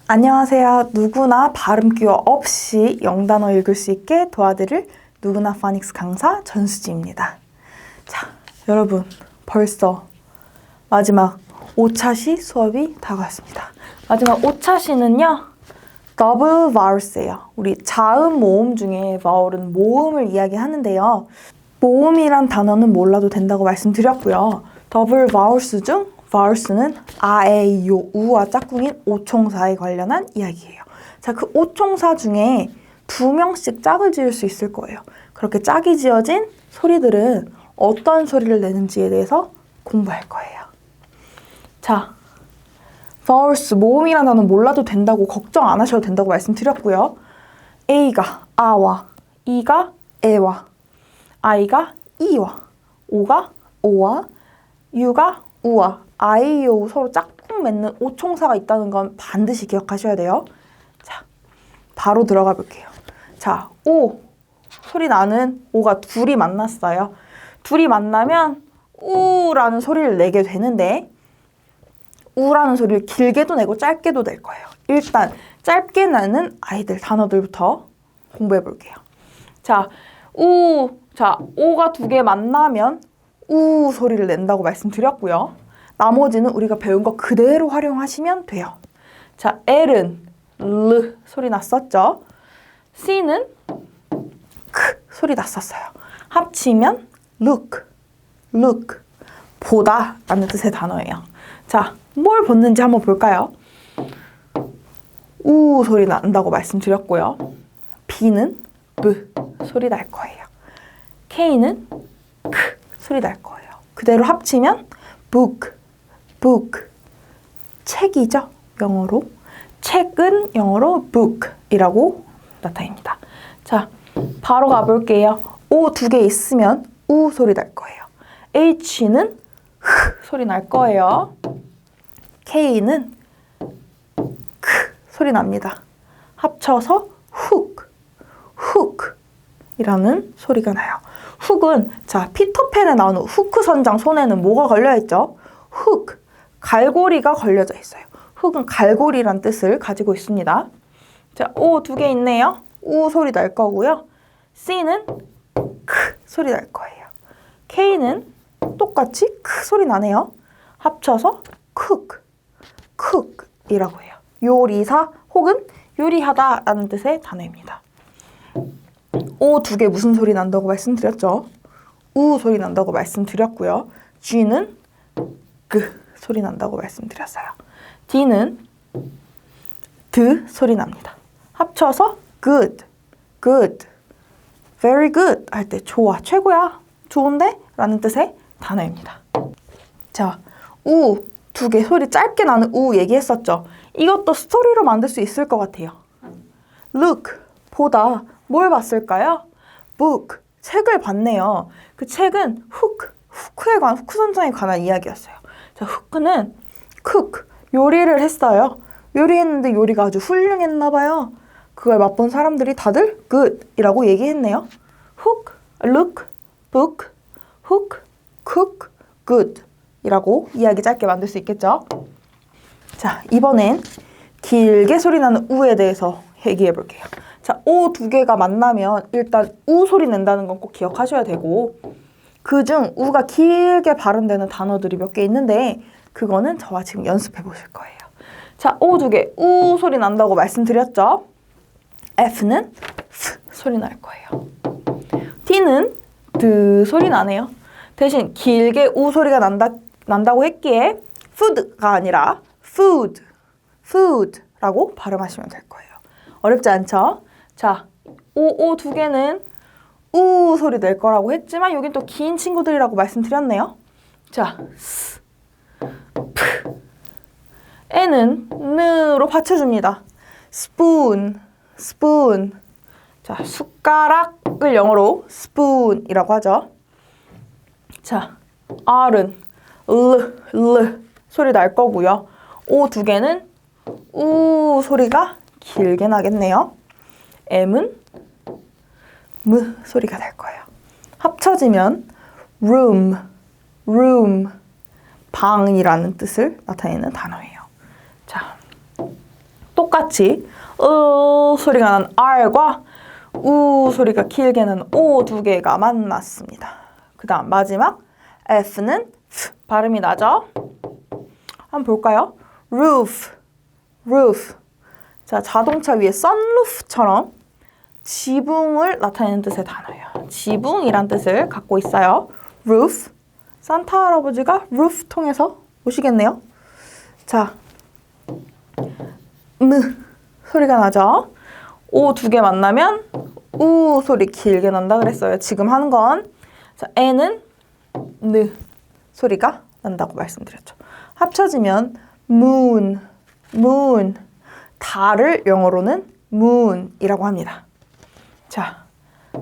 안녕하세요. 누구나 발음 기호 없이 영단어 읽을 수 있게 도와드릴 누구나 파닉스 강사 전수지입니다. 자, 여러분 벌써 마지막 5차시 수업이 다가왔습니다. 마지막 5차시는요. 더블 바울스예요. 우리 자음 모음 중에 바울은 모음을 이야기하는데요. 모음이란 단어는 몰라도 된다고 말씀드렸고요. 더블 바울스 중 바울스는 아, 에, 이, 요, 우와 짝꿍인 오총사에 관련한 이야기예요. 자, 그 오총사 중에 2명씩 짝을 지을 수 있을 거예요. 그렇게 짝이 지어진 소리들은 어떤 소리를 내는지에 대해서 공부할 거예요. 자, 바울스 모음이라는 단어 몰라도 된다고 걱정 안 하셔도 된다고 말씀드렸고요. A가 아와, E가 에와, I가 이와, O가 오와, U가 우와, 아이오 서로 짝꿍 맺는 오총사가 있다는 건 반드시 기억하셔야 돼요. 자, 바로 들어가 볼게요. 자, 오 소리 나는 오가 둘이 만났어요. 둘이 만나면 우라는 소리를 내게 되는데 우라는 소리를 길게도 내고 짧게도 낼 거예요. 일단 짧게 나는 아이들 단어들부터 공부해 볼게요. 자, 오가 2개 만나면 우 소리를 낸다고 말씀드렸고요. 나머지는 우리가 배운 거 그대로 활용하시면 돼요. 자, L은 르 소리 났었죠. C는 크 소리 났었어요. 합치면 look, 보다 라는 뜻의 단어예요. 자, 뭘 보는지 한번 볼까요? 우 소리 난다고 말씀드렸고요. B는 브 소리 날 거예요. K는 크 소리 날 거예요. 그대로 합치면 book, 책이죠. 영어로. 책은 영어로 book이라고 나타냅니다. 자, 바로 가볼게요. O 2개 있으면 우 소리 날 거예요. H는 흐 소리 날 거예요. K는 크 소리 납니다. 합쳐서 훅이라는 소리가 나요. 훅은 자 피터팬에 나오는 후크 선장 손에는 뭐가 걸려있죠? 훅, 갈고리가 걸려져 있어요. 훅은 갈고리란 뜻을 가지고 있습니다. 자, O 2개 있네요. 우 소리 날 거고요. C는 크 소리 날 거예요. K는 똑같이 크 소리 나네요. 합쳐서 쿡이라고 해요. 요리사 혹은 요리하다 라는 뜻의 단어입니다. O 2개 무슨 소리 난다고 말씀드렸죠? 우 소리 난다고 말씀드렸고요. G는 그 소리 난다고 말씀드렸어요. D는 드 소리 납니다. 합쳐서 good, very good 할 때 좋아, 최고야, 좋은데? 라는 뜻의 단어입니다. 자, 우 2개 소리 짧게 나는 우 얘기했었죠. 이것도 스토리로 만들 수 있을 것 같아요. look, 보다 뭘 봤을까요? book, 책을 봤네요. 그 책은 후크 선장에 관한 이야기였어요. 자, 후크는 cook, 요리를 했어요. 요리했는데 요리가 아주 훌륭했나 봐요. 그걸 맛본 사람들이 다들 good이라고 얘기했네요. hook, look, book, hook, cook, good 이라고 이야기 짧게 만들 수 있겠죠? 자, 이번엔 길게 소리 나는 우에 대해서 얘기해 볼게요. 자, O 2개가 만나면 일단 우 소리 낸다는 건 꼭 기억하셔야 되고 그중 우가 길게 발음되는 단어들이 몇 개 있는데 그거는 저와 지금 연습해 보실 거예요. 자, O 2개 우 소리 난다고 말씀드렸죠? F는 스 소리 날 거예요. T는 드 소리 나네요. 대신 길게 우 소리가 난다고 했기에 food가 아니라 food라고 발음하시면 될 거예요. 어렵지 않죠? 자, O 2개는 우 소리 낼 거라고 했지만 여긴 또 긴 친구들이라고 말씀드렸네요. 자, 스, 프, 에는 느로 받쳐줍니다. spoon. 자, 숟가락을 영어로 spoon이라고 하죠. 자, R은 르 소리 날 거고요. O 2개는 우 소리가 길게 나겠네요. M은 M 소리가 날 거예요. 합쳐지면 room, room, 방이라는 뜻을 나타내는 단어예요. 자, 똑같이 소리가 난 R과 우 소리가 길게 나는 O 두 개가 만났습니다. 그 다음 마지막 F는 F 발음이 나죠? 한번 볼까요? roof, roof. 자, 자동차 위에 sunroof처럼 지붕을 나타내는 뜻의 단어예요. 지붕이란 뜻을 갖고 있어요. roof. 산타 할아버지가 roof 통해서 오시겠네요. 자, 소리가 나죠? 오 두 개 만나면 우 소리 길게 난다 그랬어요. 지금 하는 건 자, N은 느 소리가 난다고 말씀드렸죠. 합쳐지면 moon, moon. 달을 영어로는 moon이라고 합니다. 자,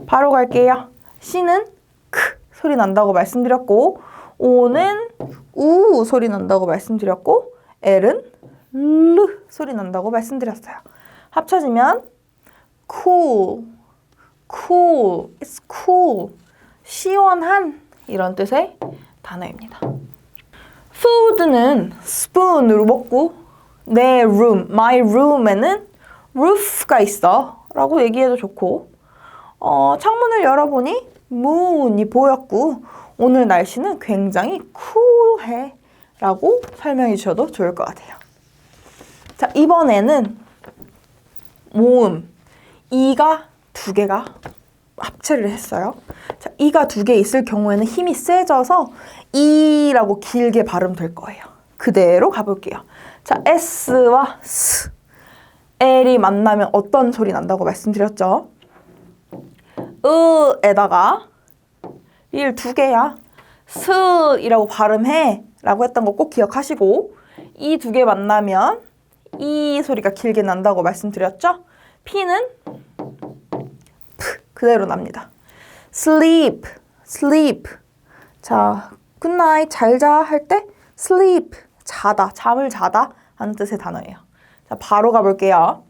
바로 갈게요. C는 크 소리 난다고 말씀드렸고 O는 우 소리 난다고 말씀드렸고 L은 르 소리 난다고 말씀드렸어요. 합쳐지면 cool, cool, it's cool, 시원한 이런 뜻의 단어입니다. food는 spoon으로 먹고 내 room, my room에는 roof가 있어 라고 얘기해도 좋고 창문을 열어보니 moon이 보였고 오늘 날씨는 굉장히 쿨해 라고 설명해 주셔도 좋을 것 같아요. 자, 이번에는 모음, 이가 두 개가 합체를 했어요. 자, 이가 두 개 있을 경우에는 힘이 세져서 이라고 길게 발음될 거예요. 그대로 가볼게요. 자, S와 S, L이 만나면 어떤 소리 난다고 말씀드렸죠? 에다가 일 두 개야. 스이라고 발음해 라고 했던 거 꼭 기억하시고 이 두 개 만나면 이 소리가 길게 난다고 말씀드렸죠? P는 P 그대로 납니다. sleep, sleep. 자, good night, 잘 자 할 때 sleep, 자다, 잠을 자다 하는 뜻의 단어예요. 자, 바로 가볼게요.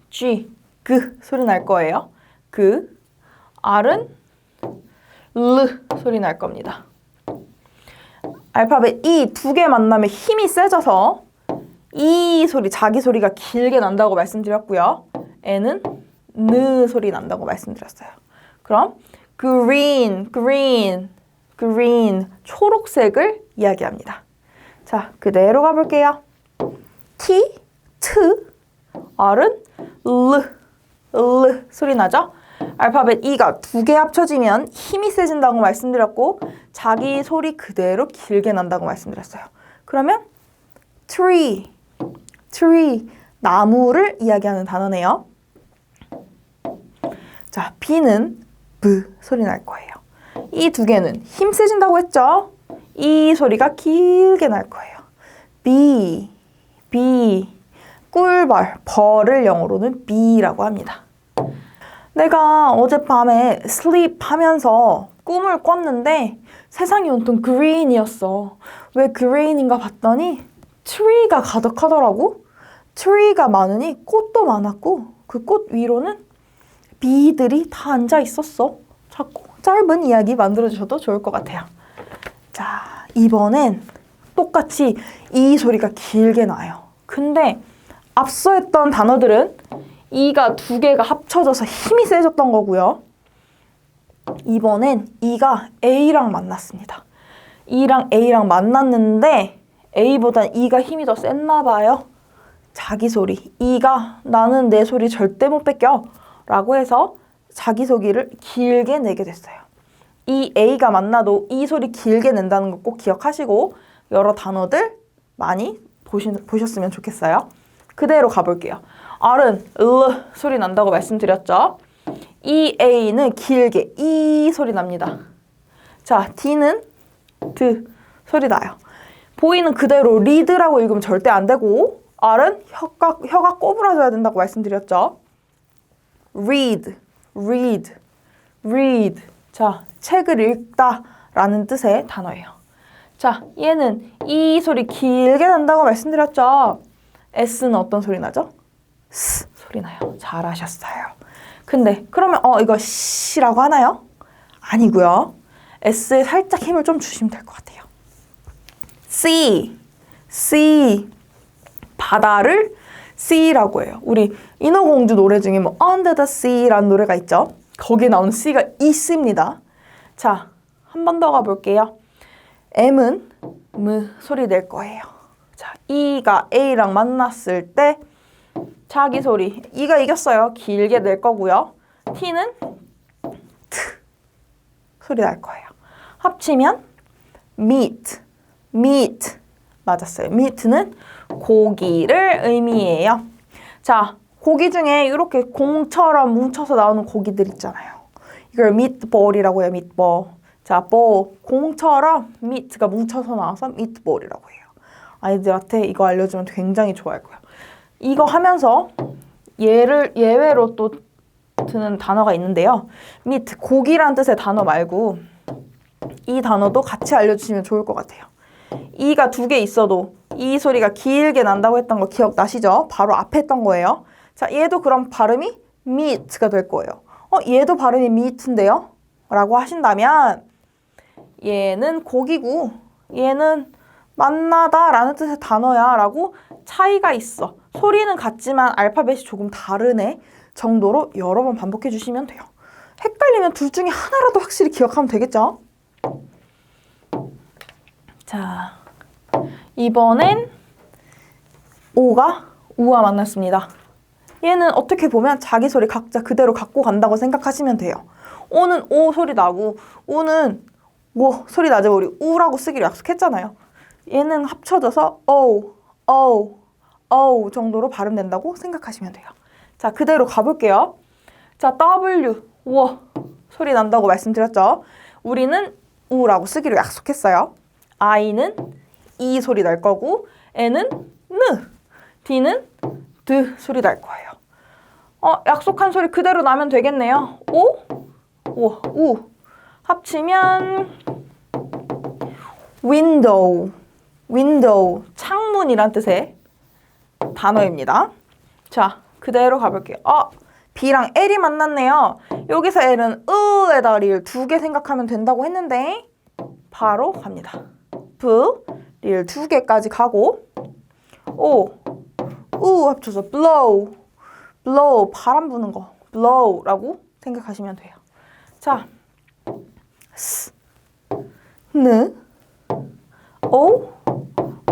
G, 그 소리 날 거예요. 그, R은 르 소리 날 겁니다. 알파벳 E 두 개 만나면 힘이 세져서 이 소리, 자기 소리가 길게 난다고 말씀드렸고요. N은 느 소리 난다고 말씀드렸어요. 그럼 green, green, green, 초록색을 이야기합니다. 자, 그대로 가볼게요. T, T, R은 르 소리 나죠? 알파벳 E가 두 개 합쳐지면 힘이 세진다고 말씀드렸고 자기 소리 그대로 길게 난다고 말씀드렸어요. 그러면 tree, tree, 나무를 이야기하는 단어네요. 자, B는 B 소리 날 거예요. 이 두 개는 힘 세진다고 했죠? 이 소리가 길게 날 거예요. B, 꿀벌, 벌을 영어로는 be라고 합니다. 내가 어젯밤에 sleep 하면서 꿈을 꿨는데 세상이 온통 green이었어. 왜 green인가 봤더니 tree가 가득하더라고. tree가 많으니 꽃도 많았고 그 꽃 위로는 bee들이 다 앉아 있었어. 자꾸 짧은 이야기 만들어주셔도 좋을 것 같아요. 자, 이번엔 똑같이 이 소리가 길게 나요. 근데 앞서 했던 단어들은 이가 두 개가 합쳐져서 힘이 세졌던 거고요. 이번엔 이가 A랑 만났습니다. E랑 A랑 만났는데 A보단 E가 힘이 더 셌나 봐요. 자기 소리. E가 나는 내 소리 절대 못 뺏겨 라고 해서 자기 소리를 길게 내게 됐어요. 이 A가 만나도 이 소리 길게 낸다는 거 꼭 기억하시고 여러 단어들 많이 보셨으면 좋겠어요. 그대로 가볼게요. R은 르 소리 난다고 말씀드렸죠. 이 A는 길게 이 소리 납니다. 자, D는 드 소리 나요. 보이는 그대로 리드라고 읽으면 절대 안 되고 R은 혀가 꼬부라져야 된다고 말씀드렸죠. read, read, read. 자, 책을 읽다 라는 뜻의 단어예요. 자, 얘는 이 소리 길게 난다고 말씀드렸죠. S는 어떤 소리 나죠? 스 소리 나요. 잘하셨어요. 근데 그러면 이거 시라고 하나요? 아니고요. S에 살짝 힘을 좀 주시면 될 것 같아요. sea, sea. 바다를 sea라고 해요. 우리 인어공주 노래 중에 뭐 Under the Sea라는 노래가 있죠. 거기에 나오는 sea가 있습니다. 자, 한 번 더 가볼게요. M은 소리 낼 거예요. 자, E가 A랑 만났을 때 자기 소리. E가 이겼어요. 길게 낼 거고요. T는 T 소리 날 거예요. 합치면 meat. 맞았어요. meat는 고기를 의미해요. 자, 고기 중에 이렇게 공처럼 뭉쳐서 나오는 고기들 있잖아요. 이걸 meatball이라고 해요. meatball. 자, 공처럼 meat가 뭉쳐서 나와서 meatball이라고 해요. 아이들한테 이거 알려주면 굉장히 좋아할 거예요. 이거 하면서 예외로 또 드는 단어가 있는데요. meat, 고기란 뜻의 단어 말고 이 단어도 같이 알려주시면 좋을 것 같아요. 이가 2개 있어도 이 소리가 길게 난다고 했던 거 기억나시죠? 바로 앞에 했던 거예요. 자, 얘도 그럼 발음이 meat가 될 거예요. 얘도 발음이 meat인데요? 라고 하신다면 얘는 고기고 얘는 만나다 라는 뜻의 단어야 라고 차이가 있어. 소리는 같지만 알파벳이 조금 다르네 정도로 여러 번 반복해 주시면 돼요. 헷갈리면 둘 중에 하나라도 확실히 기억하면 되겠죠? 자, 이번엔 우와 만났습니다. 얘는 어떻게 보면 자기 소리 각자 그대로 갖고 간다고 생각하시면 돼요. 오는 오 소리 나고 우는 오 소리 나지 우리 우라고 쓰기로 약속했잖아요. 얘는 합쳐져서 오 정도로 발음된다고 생각하시면 돼요. 자, 그대로 가볼게요. 자, W 우와 소리 난다고 말씀드렸죠. 우리는 우라고 쓰기로 약속했어요. I는 이 소리 날 거고 N은 느, D는 드 소리 날 거예요. 약속한 소리 그대로 나면 되겠네요. 우 합치면 window 창문이란 뜻의 단어입니다. 자, 그대로 가볼게요. B랑 L이 만났네요. 여기서 L은 으에다 리을 2개 생각하면 된다고 했는데 바로 갑니다. 리을 2개까지 가고 우 합쳐서 blow 바람 부는 거 blow라고 생각하시면 돼요. 자, 느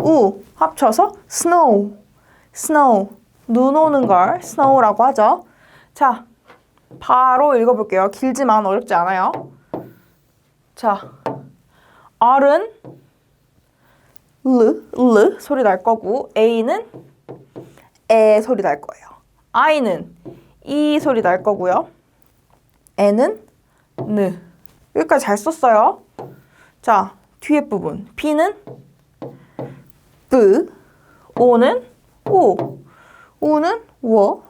우 합쳐서 snow 눈 오는 걸 snow라고 하죠. 자, 바로 읽어볼게요. 길지만 어렵지 않아요. 자, R은 르 소리 날 거고 A는 에 소리 날 거예요. I는 이 소리 날 거고요. N은 느. 여기까지 잘 썼어요. 자, 뒤에 부분. B는 뿌, O는 오, 우는 워,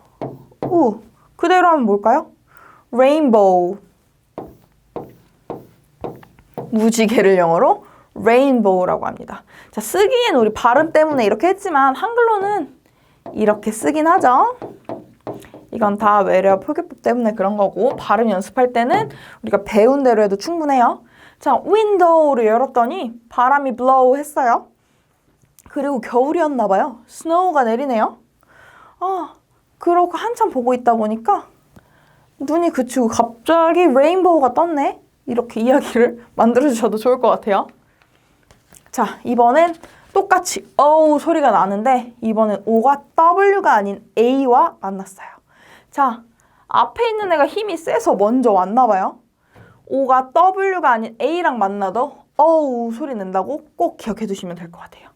우. 그대로 하면 뭘까요? Rainbow. 무지개를 영어로 rainbow라고 합니다. 자, 쓰기엔 우리 발음 때문에 이렇게 했지만 한글로는 이렇게 쓰긴 하죠. 이건 다 외래어 표기법 때문에 그런 거고 발음 연습할 때는 우리가 배운 대로 해도 충분해요. 자, window를 열었더니 바람이 blow 했어요. 그리고 겨울이었나 봐요. snow가 내리네요. 그러고 한참 보고 있다 보니까 눈이 그치고 갑자기 레인보우가 떴네. 이렇게 이야기를 만들어주셔도 좋을 것 같아요. 자, 이번엔 똑같이 어우 소리가 나는데 이번엔 O가 W가 아닌 A와 만났어요. 자, 앞에 있는 애가 힘이 세서 먼저 왔나 봐요. O가 W가 아닌 A랑 만나도 어우 소리 낸다고 꼭 기억해 두시면 될 것 같아요.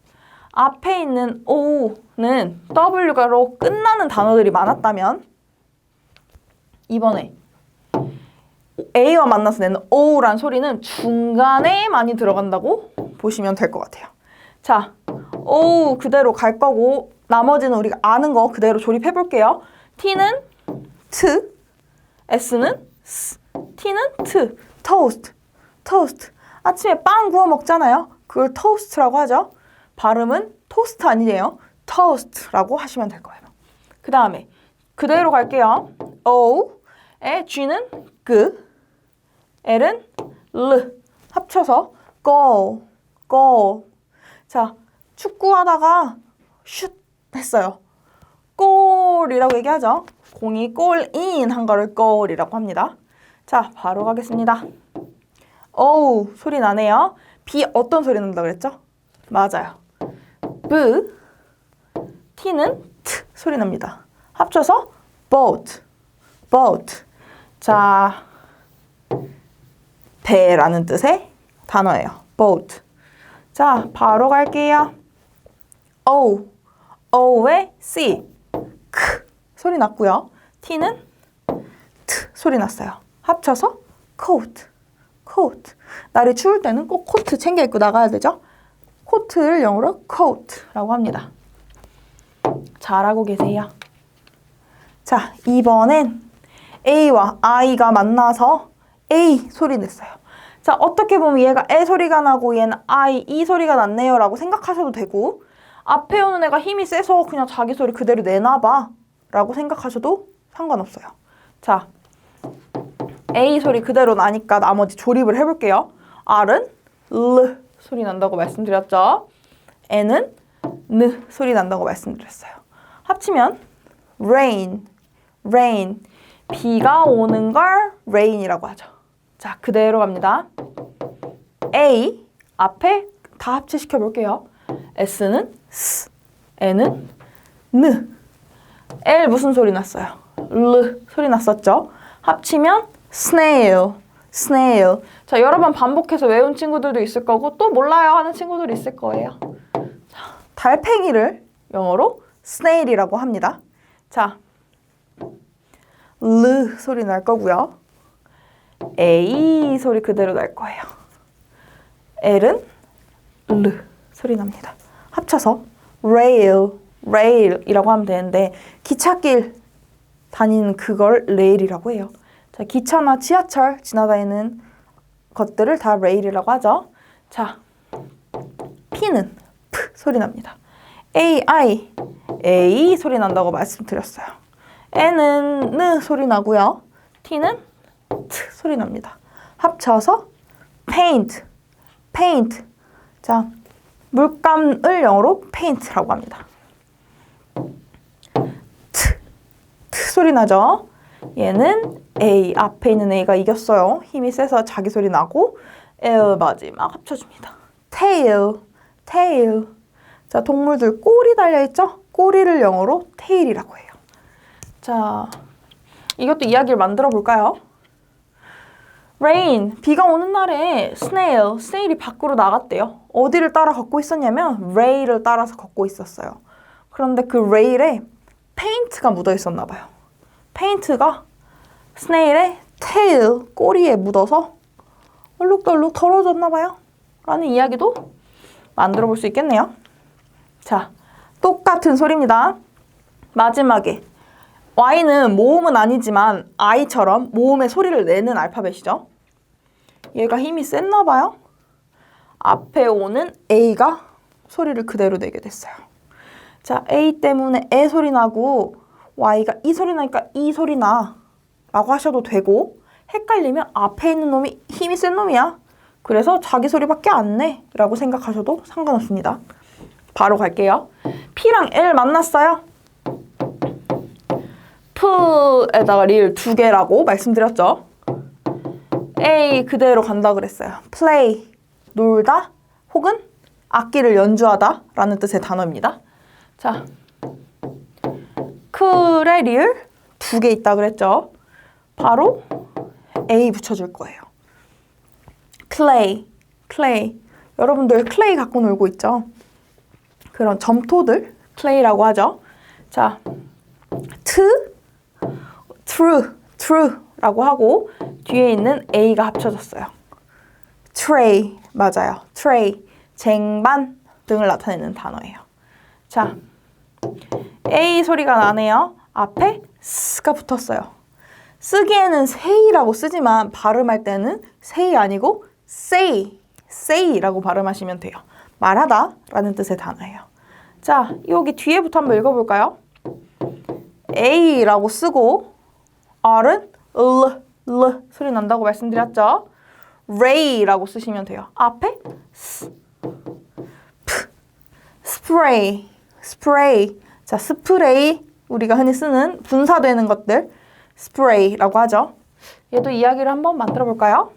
앞에 있는 O는 W가로 끝나는 단어들이 많았다면 이번에 A와 만나서 내는 O란 소리는 중간에 많이 들어간다고 보시면 될 것 같아요. 자, O 그대로 갈 거고 나머지는 우리가 아는 거 그대로 조립해 볼게요. T는 T, S는 S, T는 T, toast. 아침에 빵 구워 먹잖아요. 그걸 toast라고 하죠. 발음은 토스트 아니에요. toast라고 하시면 될 거예요. 그 다음에 그대로 갈게요. O에 G는 그, L은 L. 합쳐서 go, go. 자, 축구하다가 슛 했어요. 골이라고 얘기하죠. 공이 골인 한 거를 골이라고 합니다. 자, 바로 가겠습니다. 오, 소리 나네요. B 어떤 소리 난다고 그랬죠? 맞아요. B, T는 T 소리 납니다. 합쳐서 boat, boat. 자, 배라는 뜻의 단어예요. boat. 자, 바로 갈게요. O, O에 C, 크 소리 났고요. T는 T 소리 났어요. 합쳐서 coat, coat. 날이 추울 때는 꼭 코트 챙겨 입고 나가야 되죠. 코트를 영어로 coat라고 합니다. 잘하고 계세요. 자, 이번엔 A와 I가 만나서 A 소리 냈어요. 자, 어떻게 보면 얘가 에 소리가 나고 얘는 이 소리가 났네요 라고 생각하셔도 되고, 앞에 오는 애가 힘이 세서 그냥 자기 소리 그대로 내나봐 라고 생각하셔도 상관없어요. 자, A 소리 그대로 나니까 나머지 조립을 해볼게요. R은 L 소리 난다고 말씀드렸죠. N은 N 소리 난다고 말씀드렸어요. 합치면 rain, rain. 비가 오는 걸 rain이라고 하죠. 자, 그대로 갑니다. A 앞에 다 합체시켜 볼게요. S는 S, N은 N. L 무슨 소리 났어요? L 소리 났었죠? 합치면 snail, snail. 자, 여러 번 반복해서 외운 친구들도 있을 거고 또 몰라요 하는 친구들이 있을 거예요. 자, 달팽이를 영어로 snail이라고 합니다. 자, L 소리 날 거고요. A 소리 그대로 날 거예요. L은 L 소리 납니다. 합쳐서 rail, rail이라고 하면 되는데 기찻길 다니는 그걸 레일이라고 해요. 자, 기차나 지하철 지나다니는 것들을 다 레일이라고 하죠. 자, P는 P 소리 납니다. A 소리 난다고 말씀드렸어요. N은 N 소리 나고요. T는 T 소리 납니다. 합쳐서 paint, paint. 자, 물감을 영어로 paint라고 합니다. T 소리 나죠? 얘는 A, 앞에 있는 A가 이겼어요. 힘이 세서 자기 소리 나고 L 마지막 합쳐줍니다. tail, tail. 자, 동물들 꼬리 달려있죠? 꼬리를 영어로 tail이라고 해요. 자, 이것도 이야기를 만들어 볼까요? rain, 비가 오는 날에 snail이 밖으로 나갔대요. 어디를 따라 걷고 있었냐면 rail을 따라서 걷고 있었어요. 그런데 그 rail에 페인트가 묻어 있었나 봐요. 페인트가 snail의 tail, 꼬리에 묻어서 얼룩덜룩 더러워졌나 봐요. 라는 이야기도 만들어 볼 수 있겠네요. 자, 똑같은 소리입니다. 마지막에 Y는 모음은 아니지만 I처럼 모음의 소리를 내는 알파벳이죠. 얘가 힘이 셌나 봐요. 앞에 오는 A가 소리를 그대로 내게 됐어요. 자, A 때문에 에 소리 나고 Y가 이 소리 나니까 이 소리 나 라고 하셔도 되고, 헷갈리면 앞에 있는 놈이 힘이 센 놈이야. 그래서 자기 소리밖에 안 내 라고 생각하셔도 상관없습니다. 바로 갈게요. P랑 L 만났어요. P에다가 릴 두 개라고 말씀드렸죠. A 그대로 간다 그랬어요. play, 놀다 혹은 악기를 연주하다 라는 뜻의 단어입니다. 자, 클에 릴 두 개 있다 그랬죠. 바로 A 붙여줄 거예요. clay, clay. 여러분들 클레이 갖고 놀고 있죠? 그런 점토들 clay라고 하죠. 자, true라고 하고 뒤에 있는 A가 합쳐졌어요. tray, 맞아요. tray, 쟁반 등을 나타내는 단어예요. 자, A 소리가 나네요. 앞에 S가 붙었어요. 쓰기에는 say라고 쓰지만 발음할 때는 say 아니고 say라고 발음하시면 돼요. 말하다 라는 뜻의 단어예요. 자, 여기 뒤에부터 한번 읽어볼까요? A라고 쓰고 R은 L 소리 난다고 말씀드렸죠? Ray라고 쓰시면 돼요. 앞에 스프레이, 스프레이. 자, 스프레이 우리가 흔히 쓰는 분사되는 것들 스프레이라고 하죠. 얘도 이야기를 한번 만들어 볼까요?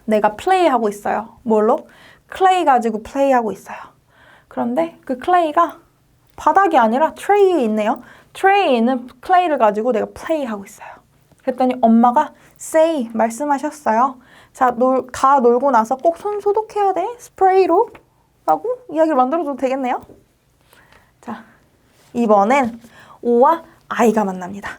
내가 플레이하고 있어요. 뭘로? 클레이 가지고 플레이하고 있어요. 그런데 그 클레이가 바닥이 아니라 트레이에 있네요. 트레이에 있는 클레이를 가지고 내가 플레이하고 있어요. 그랬더니 엄마가 say 말씀하셨어요. 자, 다 놀고 나서 꼭 손 소독해야 돼. 스프레이로. 라고 이야기를 만들어줘도 되겠네요. 자, 이번엔 O와 I가 만납니다.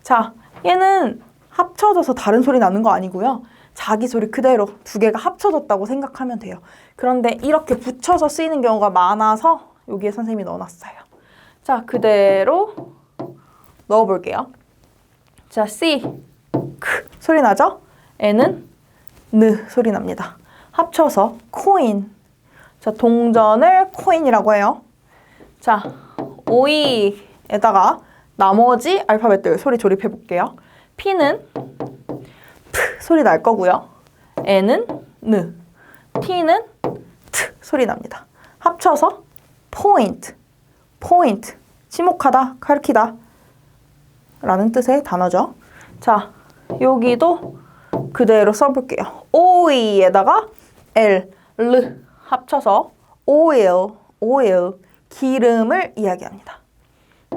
자, 얘는 합쳐져서 다른 소리 나는 거 아니고요. 자기 소리 그대로 두 개가 합쳐졌다고 생각하면 돼요. 그런데 이렇게 붙여서 쓰이는 경우가 많아서 여기에 선생님이 넣어놨어요. 자, 그대로 넣어볼게요. 자, C, 크 소리 나죠? N은 느 소리 납니다. 합쳐서 코인. 자, 동전을 코인이라고 해요. 자, O에다가 나머지 알파벳들 소리 조립해 볼게요. P는 프 소리 날 거고요. N은 느, T는 트 소리 납니다. 합쳐서 포인트, 포인트, 지목하다, 가리키다 라는 뜻의 단어죠. 자, 여기도 그대로 써볼게요. O에다가 L, 르 합쳐서 oil, oil, 기름을 이야기합니다.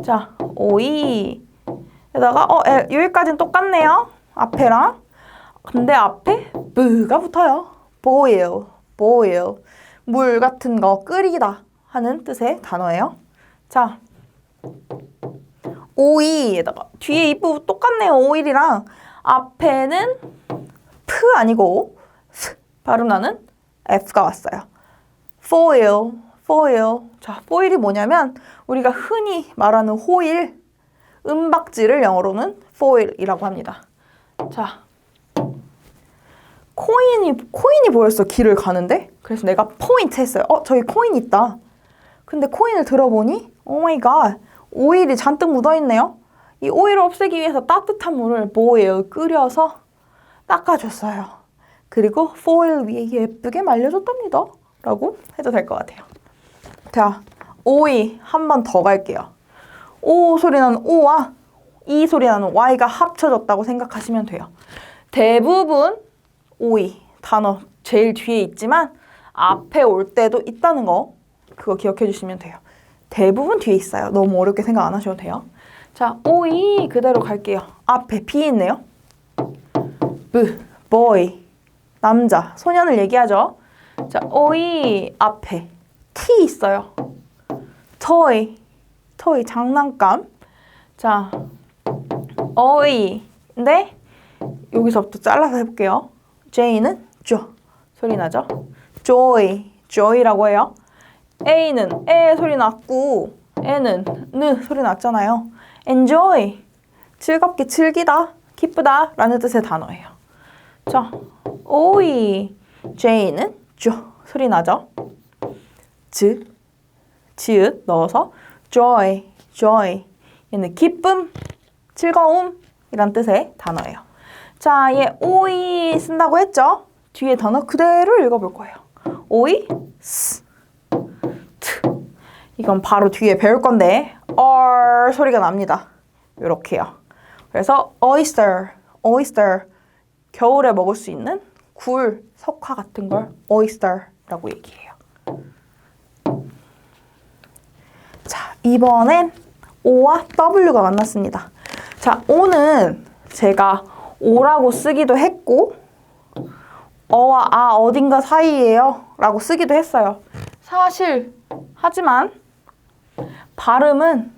자, o이에다가 여기까지는 똑같네요. 앞에랑. 근데 앞에 b가 붙어요. boil, boil, 물 같은 거 끓이다 하는 뜻의 단어예요. 자, o이에다가 뒤에 이 부분 똑같네요. oil이랑 앞에는 p 아니고 s 발음 나는 f가 왔어요. foil, foil. 자, foil이 뭐냐면 우리가 흔히 말하는 호일, 은박지를 영어로는 foil이라고 합니다. 자, 코인이 보였어. 길을 가는데. 그래서 내가 포인트 했어요. 저기 코인 있다. 근데 코인을 들어보니 오 마이 갓, 오일이 잔뜩 묻어있네요. 이 오일을 없애기 위해서 따뜻한 물을 boil, 끓여서 닦아줬어요. 그리고 foil 위에 예쁘게 말려줬답니다. 라고 해도 될 것 같아요. 자, 오이 한 번 더 갈게요. 오 소리 나는 O와 이 소리 나는 Y가 합쳐졌다고 생각하시면 돼요. 대부분 오이 단어 제일 뒤에 있지만 앞에 올 때도 있다는 거 그거 기억해 주시면 돼요. 대부분 뒤에 있어요. 너무 어렵게 생각 안 하셔도 돼요. 자, 오이 그대로 갈게요. 앞에 B 있네요. boy, 남자, 소년을 얘기하죠. 자, 오이 앞에 T 있어요. toy, 장난감. 자, 어이인데 여기서부터 잘라서 해볼게요. J는 조 소리 나죠? joy라고 해요. A는 에 소리 났고 N은 느 소리 났잖아요. enjoy, 즐겁게 즐기다, 기쁘다 라는 뜻의 단어예요. 자, 오이, J는 조 소리 나죠? 지읒 넣어서 joy, 얘는 기쁨, 즐거움 이란 뜻의 단어예요. 자, 얘 오이 쓴다고 했죠? 뒤에 단어 그대로 읽어볼 거예요. 오이, 스, 트. 이건 바로 뒤에 배울 건데 R 소리가 납니다. 이렇게요. 그래서 oyster, 겨울에 먹을 수 있는 굴, 석화 같은 걸 oyster라고 얘기해요. 자, 이번엔 O와 W가 만났습니다. 자, O는 제가 O라고 쓰기도 했고 어와 아 어딘가 사이에요 라고 쓰기도 했어요. 하지만 발음은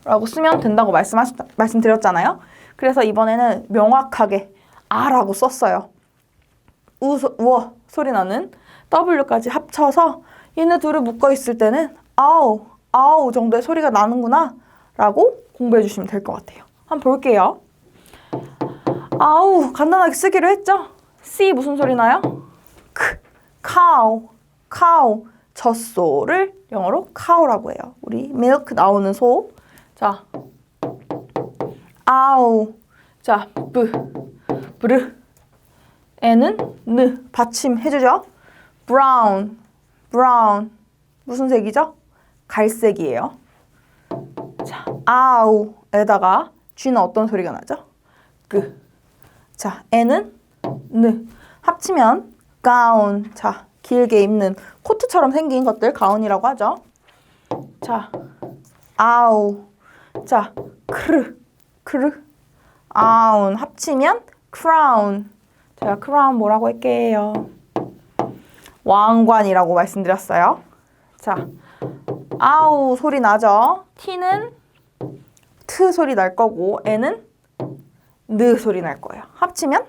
라고 쓰면 된다고 말씀드렸잖아요. 그래서 이번에는 명확하게 아라고 썼어요. 우어 소리 나는 W까지 합쳐서 얘네 둘을 묶어 있을 때는 아우 정도의 소리가 나는구나 라고 공부해 주시면 될 것 같아요. 한번 볼게요. 아우 간단하게 쓰기로 했죠? C 무슨 소리 나요? 카우 젖소를 영어로 cow라고 해요. 우리 milk 나오는 소. 자, 아우. 자, 브르. 애는 느. 받침해주죠. brown. 무슨 색이죠? 갈색이에요. 자, 아우에다가 쥐는 어떤 소리가 나죠? 자, 애는 느. 합치면 가운. 자, 길게 입는 코트처럼 생긴 것들 가운이라고 하죠. 자, 아우. 자, 크르. 아운. 합치면 crown. 제가 crown 뭐라고 할게요? 왕관이라고 말씀드렸어요. 자, 아우 소리 나죠? T는 트 소리 날 거고 N은 느 소리 날 거예요. 합치면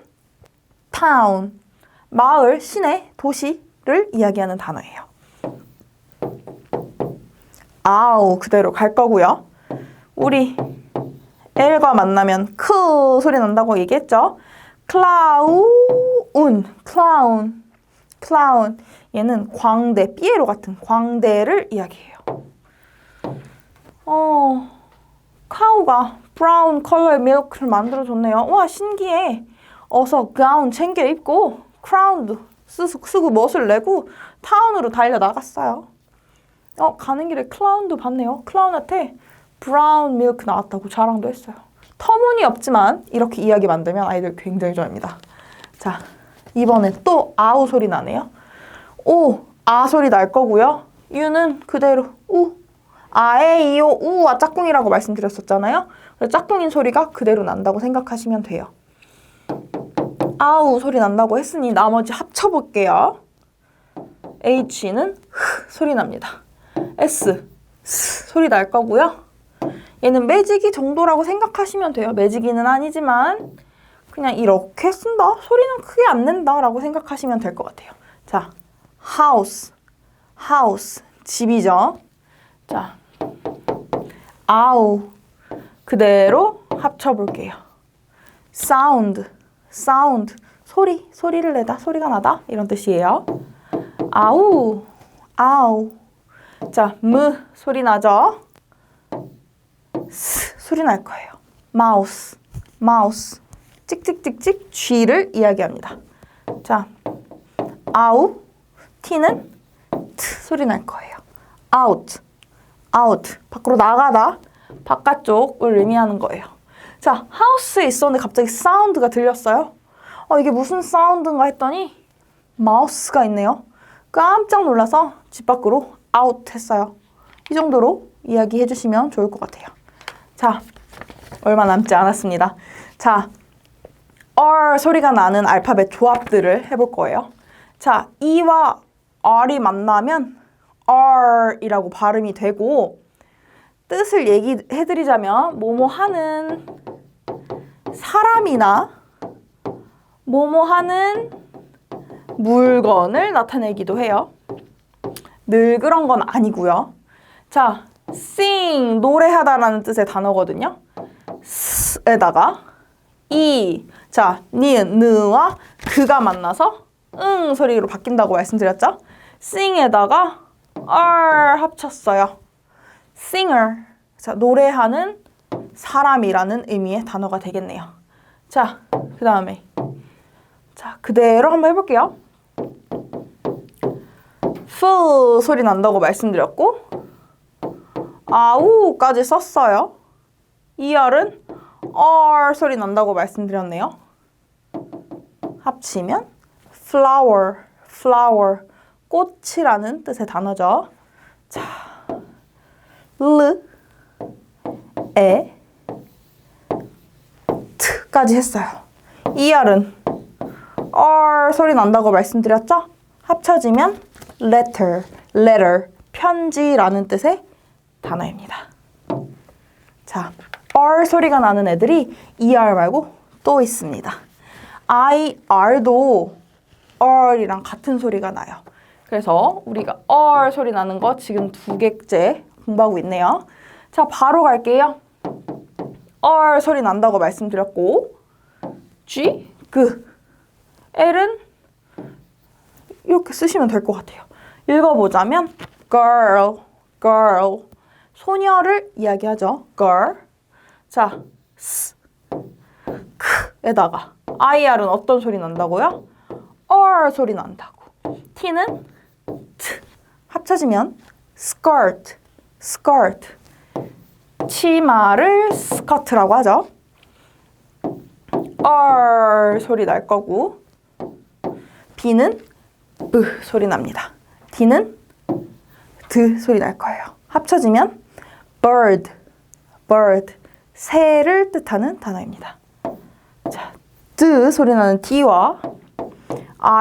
town. 마을, 시내, 도시를 이야기하는 단어예요. 아우 그대로 갈 거고요. 우리 L과 만나면 크 소리 난다고 얘기했죠? 클라운. 얘는 광대, 삐에로 같은 광대를 이야기해요. 카우가 브라운 컬러의 밀크를 만들어줬네요. 와, 신기해. 어서 가운 챙겨 입고 크라운도 쓰고 멋을 내고 타운으로 달려나갔어요. 가는 길에 클라운도 봤네요. 클라운한테 브라운 밀크 나왔다고 자랑도 했어요. 터무니없지만 이렇게 이야기 만들면 아이들 굉장히 좋아합니다. 자, 이번엔 또 아우 소리 나네요. 오, 아 소리 날 거고요. 유는 그대로 우. 아에 이오 우와 짝꿍이라고 말씀드렸었잖아요. 짝꿍인 소리가 그대로 난다고 생각하시면 돼요. 아우 소리 난다고 했으니 나머지 합쳐볼게요. H는 흐 소리 납니다. S 스 소리 날 거고요. 얘는 매지기 정도라고 생각하시면 돼요. 매지기는 아니지만 그냥 이렇게 쓴다? 소리는 크게 안 낸다라고 생각하시면 될 것 같아요. 자, house 집이죠. 자, 아우 그대로 합쳐볼게요. sound 소리를 내다, 소리가 나다 이런 뜻이에요. 아우 자, 소리 나죠? 소리 날 거예요. mouse 찍찍찍찍 쥐를 이야기합니다. 자, 아우 T는 트 소리 날 거예요. out 밖으로 나가다 바깥쪽을 의미하는 거예요. 자, 하우스에 있었는데 갑자기 사운드가 들렸어요. 이게 무슨 사운드인가 했더니 마우스가 있네요. 깜짝 놀라서 집 밖으로 아웃 했어요. 이 정도로 이야기해 주시면 좋을 것 같아요. 자, 얼마 남지 않았습니다. 자, R 소리가 나는 알파벳 조합들을 해볼 거예요. 자, E와 R이 만나면 R이라고 발음이 되고 뜻을 얘기해드리자면 뭐뭐 하는 사람이나 뭐뭐 하는 물건을 나타내기도 해요. 늘 그런 건 아니고요. 자, sing 노래하다라는 뜻의 단어거든요. s에다가 이 자, 니은, 느와 그가 만나서 응 소리로 바뀐다고 말씀드렸죠? sing에다가 r 합쳤어요. singer. 자, 노래하는 사람이라는 의미의 단어가 되겠네요. 자, 그 다음에 자, 그대로 한번 해볼게요. full 소리 난다고 말씀드렸고 아우까지 썼어요. er은 r 소리 난다고 말씀드렸네요. 합치면 flower 꽃이라는 뜻의 단어죠. 자, 트까지 했어요. er은 r 소리 난다고 말씀드렸죠? 합쳐지면 letter 편지라는 뜻의 단어입니다. 자, r 소리가 나는 애들이 er 말고 또 있습니다. ir도 r이랑 같은 소리가 나요. 그래서 우리가 r 소리 나는 거 지금 2개째 공부하고 있네요. 자, 바로 갈게요. r 소리 난다고 말씀드렸고 G, L은 이렇게 쓰시면 될 것 같아요. 읽어보자면 girl, girl. 소녀를 이야기하죠. girl. 자, s, k에다가 ir은 어떤 소리 난다고요? r 소리 난다고. t는 t. 합쳐지면 skirt, skirt. 치마를 skirt라고 하죠. r 소리 날 거고 b는 b 소리 납니다. d는 d 소리 날 거예요. 합쳐지면 bird, bird. 새를 뜻하는 단어입니다. 자, d 소리 나는 d와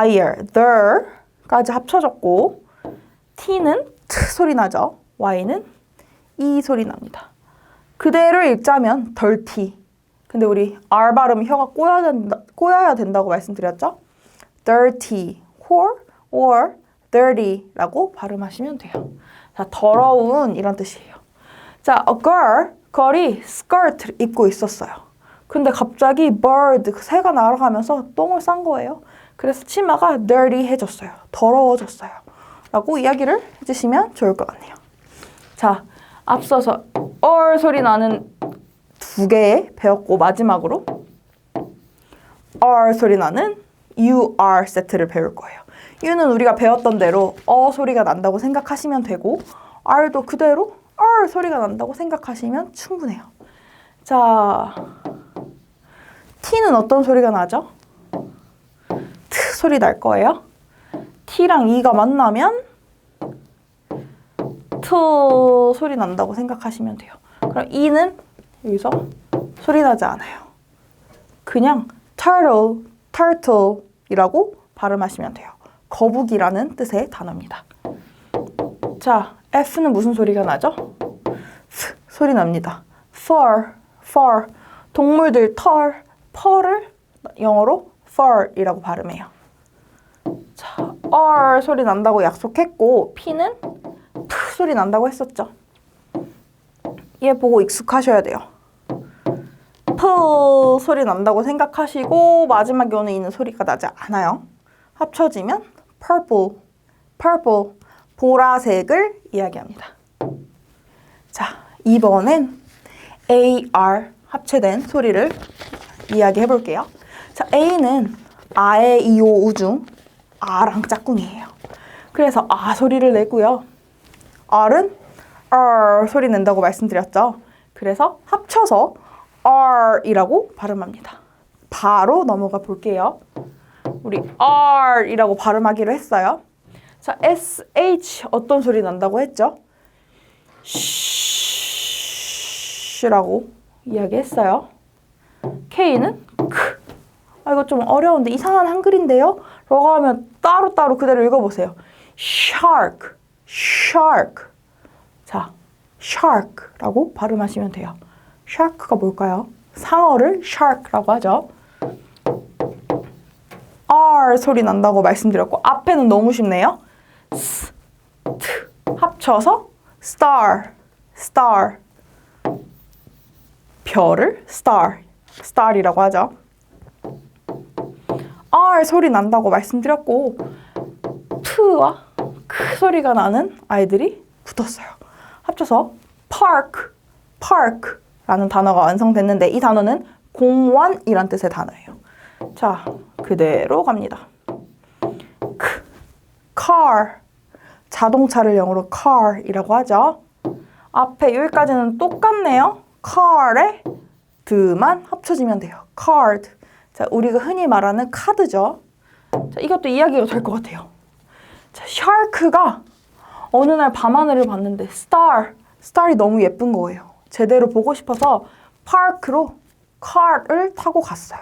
ir, there까지 합쳐졌고 t는 t 소리 나죠. y는 e 소리 납니다. 그대로 읽자면 dirty. 근데 우리 r 발음 혀가 꼬여야 된다고 말씀드렸죠? dirty or dirty라고 발음하시면 돼요. 자, 더러운 이런 뜻이에요. 자, a girl이 skirt를 입고 있었어요. 근데 갑자기 bird, 새가 날아가면서 똥을 싼 거예요. 그래서 치마가 dirty해졌어요. 더러워졌어요. 라고 이야기를 해주시면 좋을 것 같네요. 자, 앞서서 or 소리 나는 2개 배웠고 마지막으로 r 소리 나는 you are 세트를 배울 거예요. you는 우리가 배웠던 대로 소리가 난다고 생각하시면 되고 r도 그대로 r 소리가 난다고 생각하시면 충분해요. 자, t는 어떤 소리가 나죠? t 소리 날 거예요. t랑 e가 만나면 t 소리 난다고 생각하시면 돼요. 그럼 e는 여기서 소리 나지 않아요. 그냥 turtle이라고 발음하시면 돼요. 거북이라는 뜻의 단어입니다. 자, F는 무슨 소리가 나죠? F 소리 납니다. fur. 동물들 털을 영어로 fur이라고 발음해요. 자, R 소리 난다고 약속했고 P는 P 소리 난다고 했었죠. 얘 보고 익숙하셔야 돼요. P 소리 난다고 생각하시고 마지막에 오는 이는 소리가 나지 않아요. 합쳐지면 purple, 보라색을 이야기합니다. 자, 이번엔 AR 합체된 소리를 이야기해 볼게요. 자, A는 아에 이오 우중 아랑 짝꿍이에요. 그래서 아 소리를 내고요. R은 소리 낸다고 말씀드렸죠. 그래서 합쳐서 R이라고 발음합니다. 바로 넘어가 볼게요. 우리 R이라고 발음하기로 했어요. 자, SH 어떤 소리 난다고 했죠? 쉬라고 이야기했어요. K는 크. 이거 좀 어려운데 이상한 한글인데요? 라고 하면 따로따로 그대로 읽어보세요. shark. 자, shark라고 발음하시면 돼요. shark가 뭘까요? 상어를 shark라고 하죠. R 소리 난다고 말씀드렸고 앞에는 너무 쉽네요. S, T 합쳐서 star. 별을 star이라고 하죠. R 소리 난다고 말씀드렸고 T와 K 소리가 나는 아이들이 붙었어요. 합쳐서 park라는 단어가 완성됐는데 이 단어는 공원이란 뜻의 단어예요. 자, 그대로 갑니다. car, 자동차를 영어로 car이라고 하죠. 앞에 여기까지는 똑같네요. car에 드만 합쳐지면 돼요. card. 자, 우리가 흔히 말하는 카드죠. 자, 이것도 이야기가 될 것 같아요. 자, 샤크가 어느 날 밤하늘을 봤는데 star이 너무 예쁜 거예요. 제대로 보고 싶어서 파크로 카를 타고 갔어요.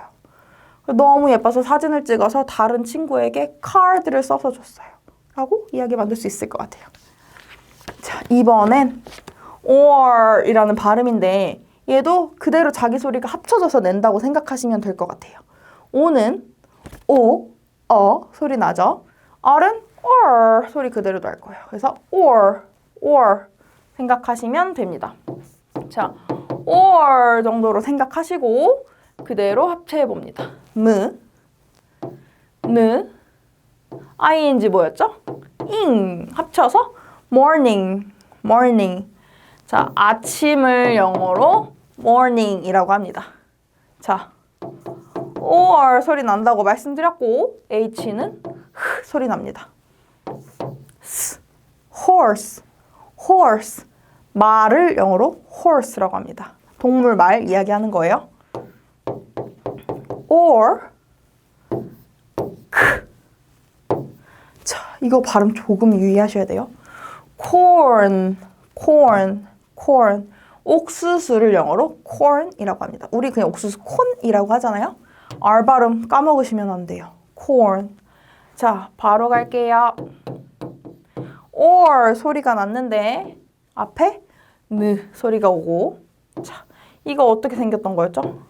너무 예뻐서 사진을 찍어서 다른 친구에게 카드를 써서 줬어요. 라고 이야기 만들 수 있을 것 같아요. 자, 이번엔 or이라는 발음인데 얘도 그대로 자기 소리가 합쳐져서 낸다고 생각하시면 될 것 같아요. o는 o, 소리 나죠? r은 or 소리 그대로 날 거예요. 그래서 or 생각하시면 됩니다. 자, or 정도로 생각하시고 그대로 합체해 봅니다. 느, ing 뭐였죠? ing 합쳐서 morning, morning. 자, 아침을 영어로 morning이라고 합니다. 자, or 소리 난다고 말씀드렸고 h는 소리 납니다. horse, horse. 말을 영어로 horse라고 합니다. 동물 말 이야기하는 거예요. or 자, 이거 발음 조금 유의하셔야 돼요. corn, corn, corn. 옥수수를 영어로 corn이라고 합니다. 우리 그냥 옥수수 콘이라고 하잖아요. R 발음 까먹으시면 안 돼요. corn. 자, 바로 갈게요. or 소리가 났는데 앞에 느 소리가 오고 자, 이거 어떻게 생겼던 거였죠?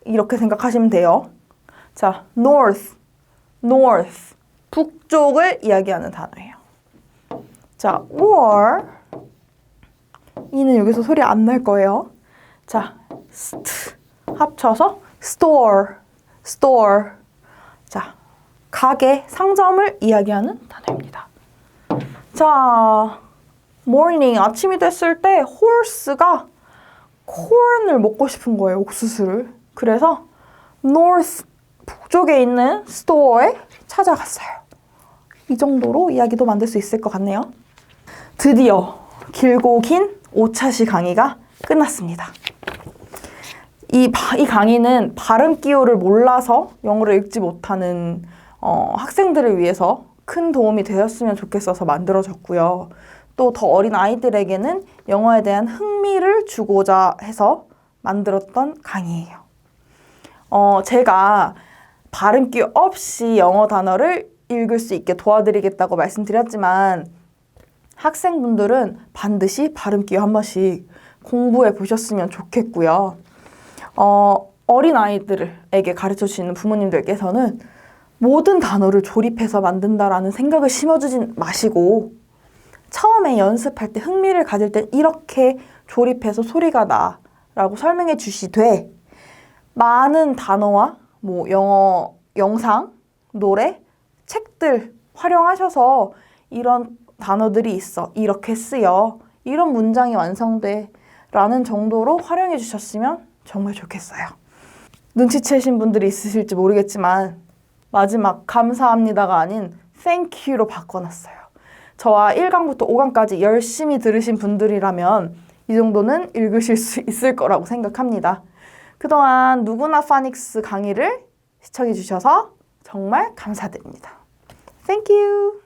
이렇게 생각하시면 돼요. 자, north, north. 북쪽을 이야기하는 단어예요. 자, or 이는 여기서 소리 안 날 거예요. 자, st 합쳐서 store, store. 자, 가게, 상점을 이야기하는 단어입니다. 자, morning, 아침이 됐을 때 horse가 corn을 먹고 싶은 거예요, 옥수수를. 그래서 north, 북쪽에 있는 store에 찾아갔어요. 이 정도로 이야기도 만들 수 있을 것 같네요. 드디어 길고 긴 5차시 강의가 끝났습니다. 이 강의는 발음 기호를 몰라서 영어를 읽지 못하는 학생들을 위해서 큰 도움이 되었으면 좋겠어서 만들어졌고요. 또 더 어린 아이들에게는 영어에 대한 흥미를 주고자 해서 만들었던 강의예요. 제가 발음 기호 없이 영어 단어를 읽을 수 있게 도와드리겠다고 말씀드렸지만 학생분들은 반드시 발음 기호 한 번씩 공부해 보셨으면 좋겠고요. 어린 아이들에게 가르쳐 주시는 부모님들께서는 모든 단어를 조립해서 만든다라는 생각을 심어주진 마시고 처음에 연습할 때 흥미를 가질 땐 이렇게 조립해서 소리가 나라고 설명해 주시되 많은 단어와 뭐 영어 영상, 노래, 책들 활용하셔서 이런 단어들이 있어. 이렇게 쓰여. 이런 문장이 완성돼. 라는 정도로 활용해 주셨으면 정말 좋겠어요. 눈치채신 분들이 있으실지 모르겠지만 마지막 감사합니다가 아닌 thank you로 바꿔놨어요. 저와 1강부터 5강까지 열심히 들으신 분들이라면 이 정도는 읽으실 수 있을 거라고 생각합니다. 그동안 누구나 파닉스 강의를 시청해 주셔서 정말 감사드립니다. Thank you.